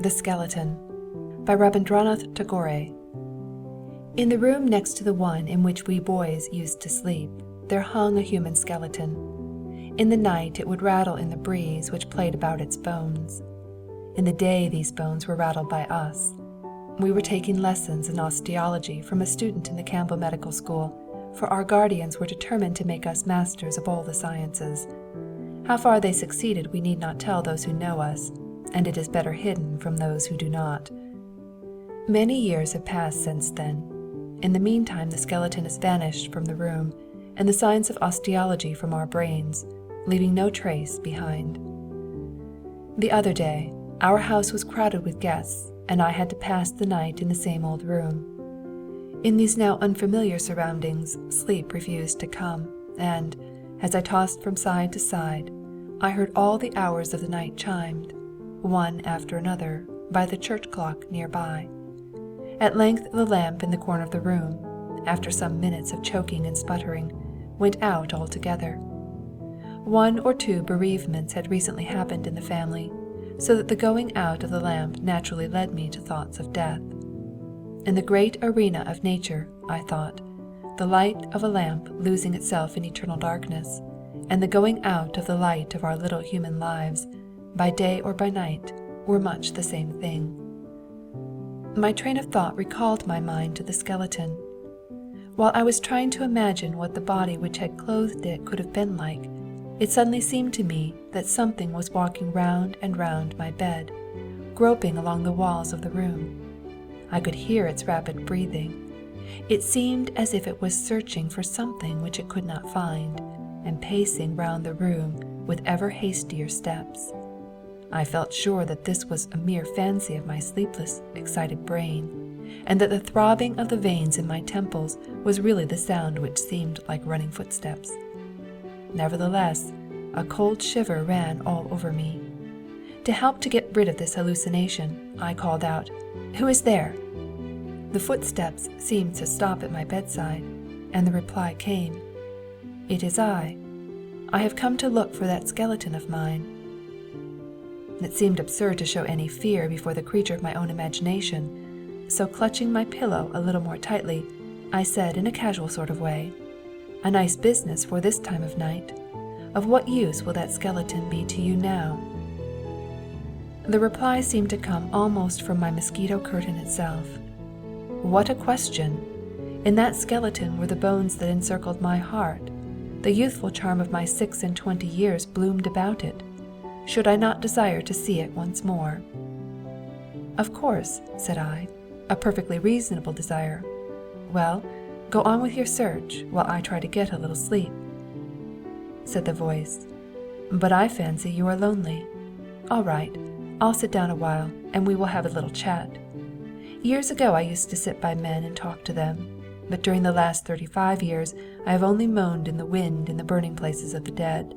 The Skeleton by Rabindranath Tagore. In the room next to the one in which we boys used to sleep, there hung a human skeleton. In the night it would rattle in the breeze which played about its bones. In the day these bones were rattled by us. We were taking lessons in osteology from a student in the Campbell Medical School, for our guardians were determined to make us masters of all the sciences. How far they succeeded we need not tell those who know us, and it is better hidden from those who do not. Many years have passed since then. In the meantime the skeleton has vanished from the room, and the science of osteology from our brains, leaving no trace behind. The other day, our house was crowded with guests, and I had to pass the night in the same old room. In these now unfamiliar surroundings, sleep refused to come, and, as I tossed from side to side, I heard all the hours of the night chimed, one after another, by the church clock near by. At length the lamp in the corner of the room, after some minutes of choking and sputtering, went out altogether. One or two bereavements had recently happened in the family, so that the going out of the lamp naturally led me to thoughts of death. In the great arena of nature, I thought, the light of a lamp losing itself in eternal darkness, and the going out of the light of our little human lives, by day or by night, were much the same thing. My train of thought recalled my mind to the skeleton. While I was trying to imagine what the body which had clothed it could have been like, it suddenly seemed to me that something was walking round and round my bed, groping along the walls of the room. I could hear its rapid breathing. It seemed as if it was searching for something which it could not find, and pacing round the room with ever hastier steps. I felt sure that this was a mere fancy of my sleepless, excited brain, and that the throbbing of the veins in my temples was really the sound which seemed like running footsteps. Nevertheless, a cold shiver ran all over me. To help to get rid of this hallucination, I called out, "Who is there?" The footsteps seemed to stop at my bedside, and the reply came, "It is I. I have come to look for that skeleton of mine." It seemed absurd to show any fear before the creature of my own imagination, so clutching my pillow a little more tightly, I said in a casual sort of way, "A nice business for this time of night. Of what use will that skeleton be to you now?" The reply seemed to come almost from my mosquito curtain itself. What a question! In that skeleton were the bones that encircled my heart. The youthful charm of my 26 years bloomed about it. Should I not desire to see it once more? "Of course," said I, "a perfectly reasonable desire. Well, go on with your search, while I try to get a little sleep." Said the voice, "But I fancy you are lonely. All right, I'll sit down a while, and we will have a little chat. Years ago I used to sit by men and talk to them, but during the last 35 years I have only moaned in the wind in the burning places of the dead.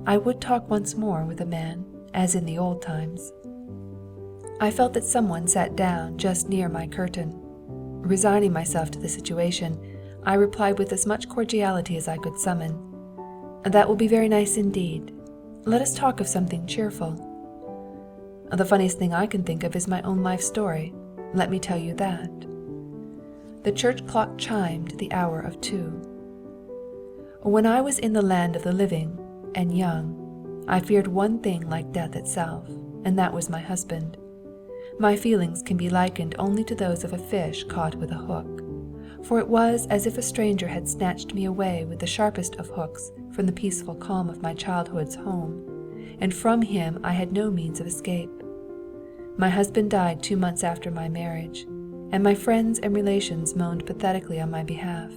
I would talk once more with a man, as in the old times." I felt that someone sat down just near my curtain. Resigning myself to the situation, I replied with as much cordiality as I could summon, "That will be very nice indeed. Let us talk of something cheerful." "The funniest thing I can think of is my own life story. Let me tell you that." The church clock chimed the hour of 2. When I was in the land of the living and young, I feared one thing like death itself, and that was my husband. My feelings can be likened only to those of a fish caught with a hook, for it was as if a stranger had snatched me away with the sharpest of hooks from the peaceful calm of my childhood's home, and from him I had no means of escape. My husband died 2 months after my marriage, and my friends and relations moaned pathetically on my behalf.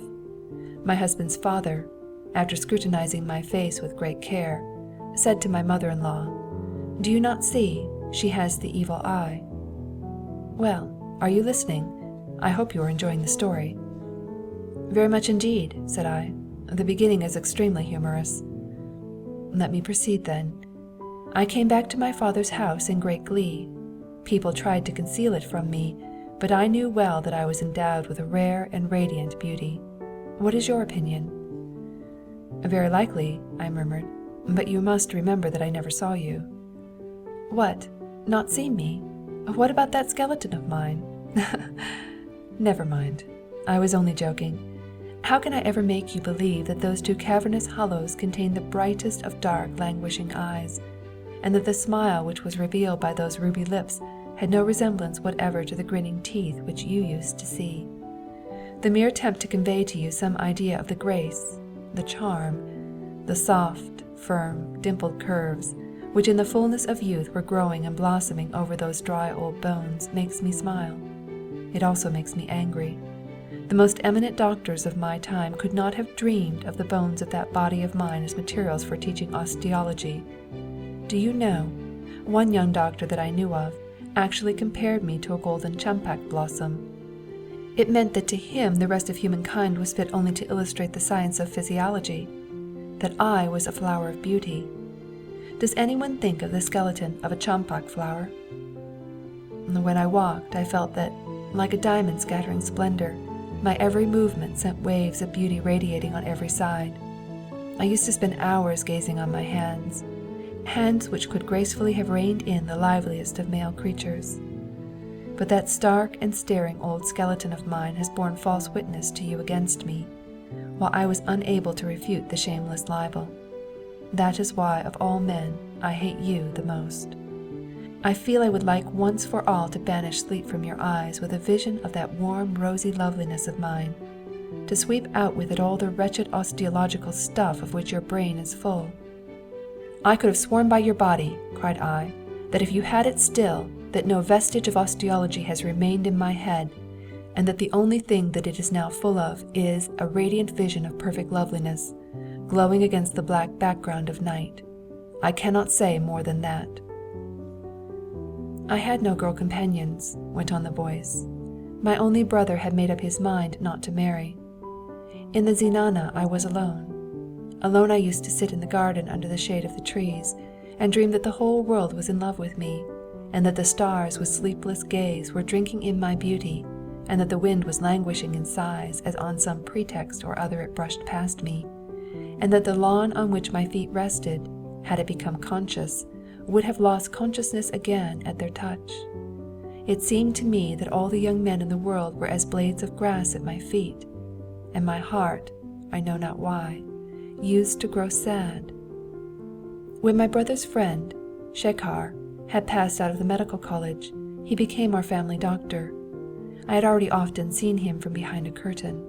My husband's father, after scrutinizing my face with great care, said to my mother-in-law, "Do you not see, she has the evil eye?" Well, are you listening? I hope you are enjoying the story. "Very much indeed," said I. "The beginning is extremely humorous." "Let me proceed then. I came back to my father's house in great glee. People tried to conceal it from me, but I knew well that I was endowed with a rare and radiant beauty. What is your opinion?" "Very likely," I murmured, "but you must remember that I never saw you." "What, not seen me? What about that skeleton of mine? Never mind. I was only joking. How can I ever make you believe that those two cavernous hollows contain the brightest of dark, languishing eyes, and that the smile which was revealed by those ruby lips had no resemblance whatever to the grinning teeth which you used to see? The mere attempt to convey to you some idea of the grace, the charm, the soft, firm, dimpled curves, which in the fullness of youth were growing and blossoming over those dry old bones, makes me smile. It also makes me angry. The most eminent doctors of my time could not have dreamed of the bones of that body of mine as materials for teaching osteology. Do you know, one young doctor that I knew of actually compared me to a golden champak blossom. It meant that to him the rest of humankind was fit only to illustrate the science of physiology, that I was a flower of beauty. Does anyone think of the skeleton of a champak flower? When I walked, I felt that, like a diamond scattering splendor, my every movement sent waves of beauty radiating on every side. I used to spend hours gazing on my hands which could gracefully have reined in the liveliest of male creatures. But that stark and staring old skeleton of mine has borne false witness to you against me, while I was unable to refute the shameless libel. That is why of all men I hate you the most. I feel I would like once for all to banish sleep from your eyes with a vision of that warm rosy loveliness of mine, to sweep out with it all the wretched osteological stuff of which your brain is full. I could have sworn by your body, cried I, that if you had it still, that no vestige of osteology has remained in my head, and that the only thing that it is now full of is a radiant vision of perfect loveliness, glowing against the black background of night. I cannot say more than that. I had no girl companions, went on the voice. My only brother had made up his mind not to marry. In the zenana I was alone. Alone I used to sit in the garden under the shade of the trees, and dream that the whole world was in love with me, and that the stars with sleepless gaze were drinking in my beauty, and that the wind was languishing in sighs as on some pretext or other it brushed past me, and that the lawn on which my feet rested, had it become conscious, would have lost consciousness again at their touch. It seemed to me that all the young men in the world were as blades of grass at my feet, and my heart, I know not why, used to grow sad. When my brother's friend, Shekhar, had passed out of the medical college, he became our family doctor. I had already often seen him from behind a curtain.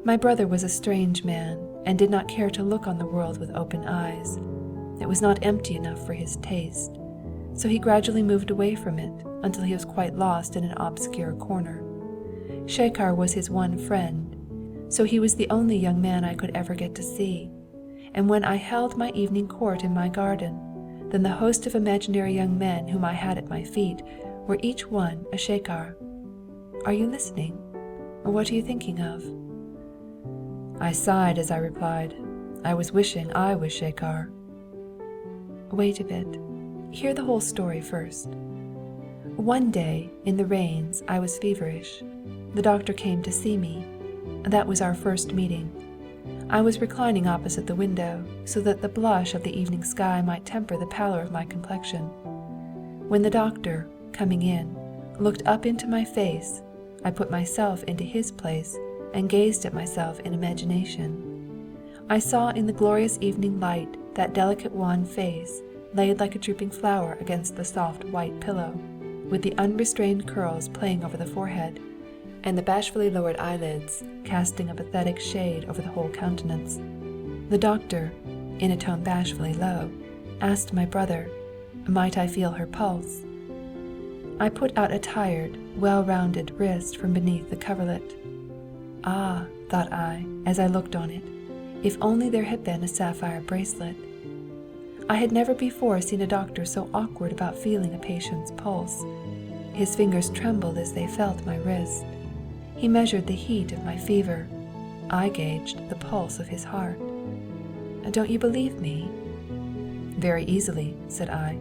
My brother was a strange man, and did not care to look on the world with open eyes. It was not empty enough for his taste, so he gradually moved away from it until he was quite lost in an obscure corner. Shekhar was his one friend, so he was the only young man I could ever get to see, and when I held my evening court in my garden, then the host of imaginary young men whom I had at my feet were each one a Shekhar. Are you listening? What are you thinking of? I sighed as I replied, I was wishing I was Shekhar. Wait a bit. Hear the whole story first. One day, in the rains, I was feverish. The doctor came to see me. That was our first meeting. I was reclining opposite the window, so that the blush of the evening sky might temper the pallor of my complexion. When the doctor, coming in, looked up into my face, I put myself into his place and gazed at myself in imagination. I saw in the glorious evening light that delicate wan face laid like a drooping flower against the soft white pillow, with the unrestrained curls playing over the forehead, and the bashfully lowered eyelids casting a pathetic shade over the whole countenance. The doctor, in a tone bashfully low, asked my brother, might I feel her pulse? I put out a tired, well-rounded wrist from beneath the coverlet. Ah, thought I, as I looked on it, if only there had been a sapphire bracelet. I had never before seen a doctor so awkward about feeling a patient's pulse. His fingers trembled as they felt my wrist. He measured the heat of my fever. I gauged the pulse of his heart. Don't you believe me? Very easily, said I.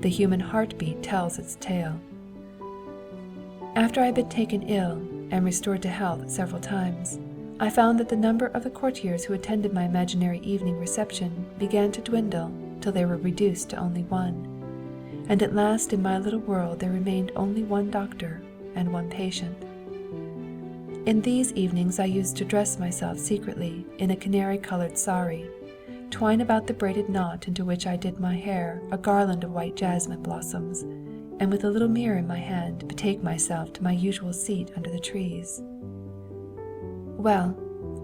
The human heartbeat tells its tale. After I had been taken ill and restored to health several times, I found that the number of the courtiers who attended my imaginary evening reception began to dwindle till they were reduced to only one, and at last in my little world there remained only one doctor and one patient. In these evenings I used to dress myself secretly in a canary-colored sari, twine about the braided knot into which I did my hair a garland of white jasmine blossoms, and with a little mirror in my hand betake myself to my usual seat under the trees. Well,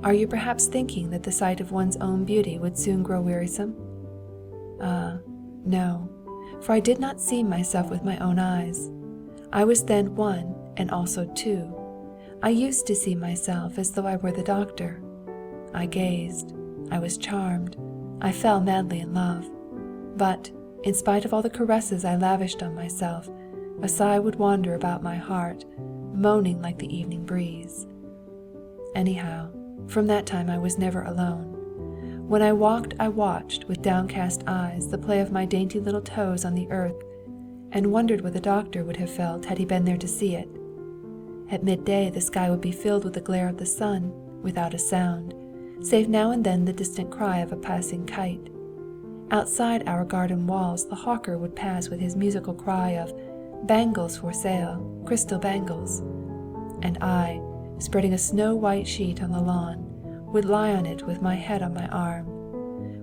are you perhaps thinking that the sight of one's own beauty would soon grow wearisome? Ah, no, for I did not see myself with my own eyes. I was then one and also two. I used to see myself as though I were the doctor. I gazed. I was charmed. I fell madly in love. But, in spite of all the caresses I lavished on myself, a sigh would wander about my heart, moaning like the evening breeze. Anyhow, from that time I was never alone. When I walked, I watched with downcast eyes the play of my dainty little toes on the earth, and wondered what the doctor would have felt had he been there to see it. At midday the sky would be filled with the glare of the sun, without a sound, save now and then the distant cry of a passing kite. Outside our garden walls the hawker would pass with his musical cry of "Bangles for sale, crystal bangles," and I, spreading a snow-white sheet on the lawn, would lie on it with my head on my arm.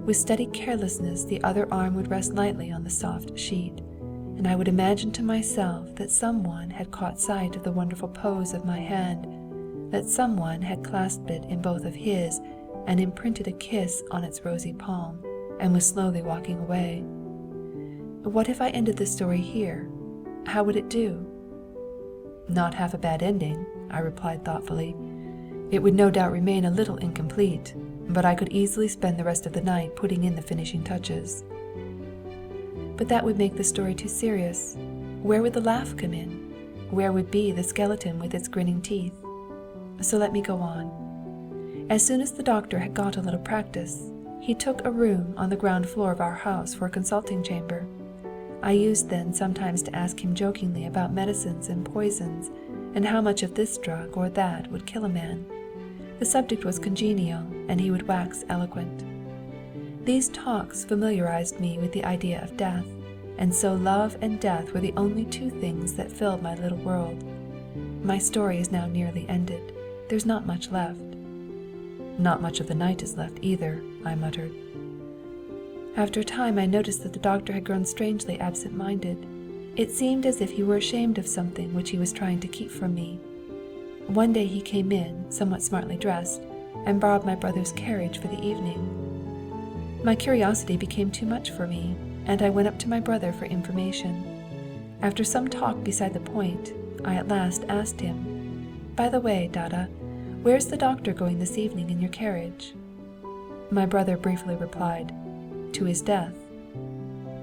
With steady carelessness the other arm would rest lightly on the soft sheet, and I would imagine to myself that someone had caught sight of the wonderful pose of my hand, that someone had clasped it in both of his and imprinted a kiss on its rosy palm, and was slowly walking away. What if I ended the story here? How would it do? Not half a bad ending, I replied thoughtfully. It would no doubt remain a little incomplete, but I could easily spend the rest of the night putting in the finishing touches. But that would make the story too serious. Where would the laugh come in? Where would be the skeleton with its grinning teeth? So let me go on. As soon as the doctor had got a little practice, he took a room on the ground floor of our house for a consulting chamber. I used then sometimes to ask him jokingly about medicines and poisons, and how much of this drug or that would kill a man. The subject was congenial, and he would wax eloquent. These talks familiarized me with the idea of death, and so love and death were the only two things that filled my little world. My story is now nearly ended. There's not much left. Not much of the night is left either, I muttered. After a time I noticed that the doctor had grown strangely absent-minded. It seemed as if he were ashamed of something which he was trying to keep from me. One day he came in, somewhat smartly dressed, and borrowed my brother's carriage for the evening. My curiosity became too much for me, and I went up to my brother for information. After some talk beside the point, I at last asked him, "By the way, Dada, where's the doctor going this evening in your carriage?" My brother briefly replied, "To his death."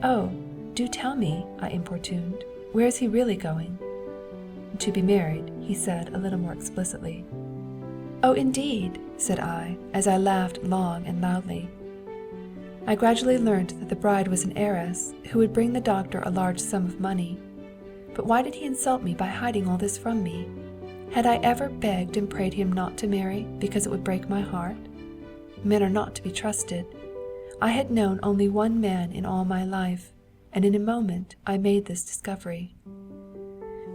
"Oh, do tell me," I importuned. "Where is he really going?" "To be married," he said a little more explicitly. "Oh, indeed," said I, as I laughed long and loudly. I gradually learnt that the bride was an heiress who would bring the doctor a large sum of money. But why did he insult me by hiding all this from me? Had I ever begged and prayed him not to marry because it would break my heart? Men are not to be trusted. I had known only one man in all my life, and in a moment I made this discovery.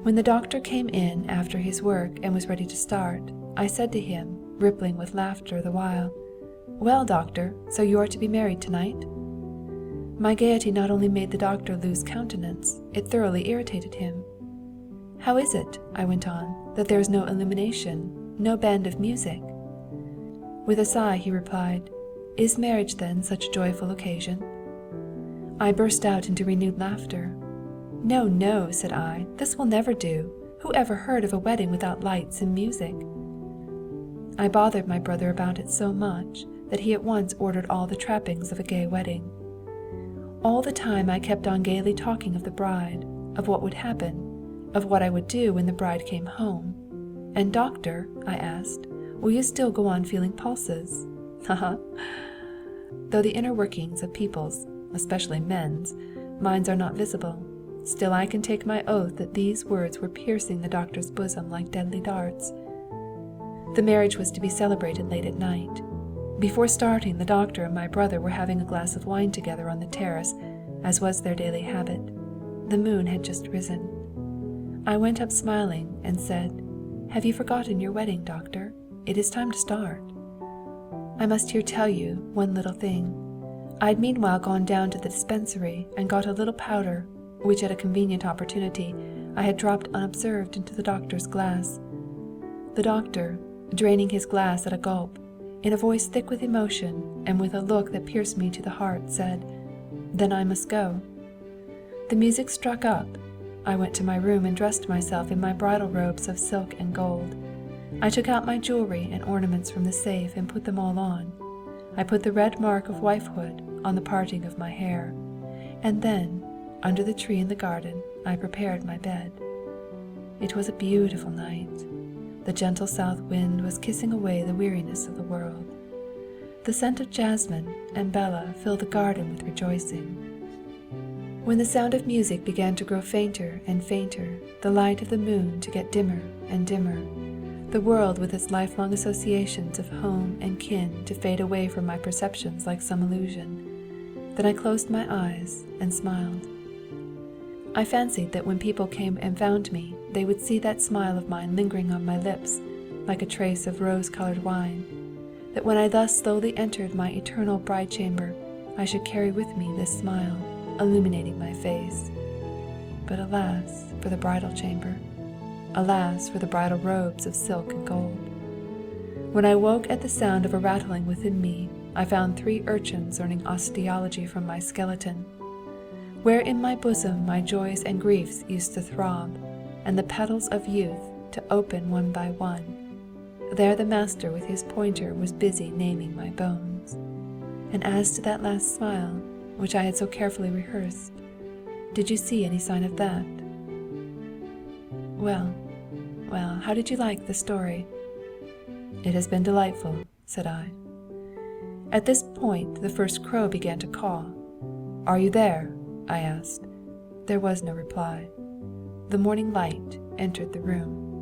When the doctor came in after his work and was ready to start, I said to him, rippling with laughter the while, "Well, doctor, so you are to be married tonight?" My gaiety not only made the doctor lose countenance, it thoroughly irritated him. "How is it," I went on, "that there is no illumination, no band of music?" With a sigh he replied, "Is marriage then such a joyful occasion?" I burst out into renewed laughter. "No, no," said I, "this will never do. Who ever heard of a wedding without lights and music?" I bothered my brother about it so much that he at once ordered all the trappings of a gay wedding. All the time I kept on gaily talking of the bride, of what would happen, of what I would do when the bride came home. "And doctor," I asked, "will you still go on feeling pulses?" Ha ha! Though the inner workings of people's, especially men's, minds are not visible, still I can take my oath that these words were piercing the doctor's bosom like deadly darts. The marriage was to be celebrated late at night. Before starting, the doctor and my brother were having a glass of wine together on the terrace, as was their daily habit. The moon had just risen. I went up smiling and said, "Have you forgotten your wedding, doctor? It is time to start." I must here tell you one little thing. I had meanwhile gone down to the dispensary and got a little powder, which at a convenient opportunity I had dropped unobserved into the doctor's glass. The doctor, draining his glass at a gulp, in a voice thick with emotion and with a look that pierced me to the heart, said, "Then I must go." The music struck up. I went to my room and dressed myself in my bridal robes of silk and gold. I took out my jewelry and ornaments from the safe and put them all on. I put the red mark of wifehood on the parting of my hair, and then, under the tree in the garden, I prepared my bed. It was a beautiful night. The gentle south wind was kissing away the weariness of the world. The scent of jasmine and bella filled the garden with rejoicing. When the sound of music began to grow fainter and fainter, the light of the moon to get dimmer and dimmer, the world with its lifelong associations of home and kin to fade away from my perceptions like some illusion, then I closed my eyes and smiled. I fancied that when people came and found me, they would see that smile of mine lingering on my lips like a trace of rose-colored wine, that when I thus slowly entered my eternal bride chamber, I should carry with me this smile, illuminating my face. But alas for the bridal chamber! Alas for the bridal robes of silk and gold! When I woke at the sound of a rattling within me, I found 3 urchins learning osteology from my skeleton. Where in my bosom my joys and griefs used to throb, and the petals of youth to open one by one, there the master with his pointer was busy naming my bones. And as to that last smile, which I had so carefully rehearsed, did you see any sign of that? Well, how did you like the story? It has been delightful, said I. At this point the first crow began to caw. Are you there? I asked. There was no reply. The morning light entered the room.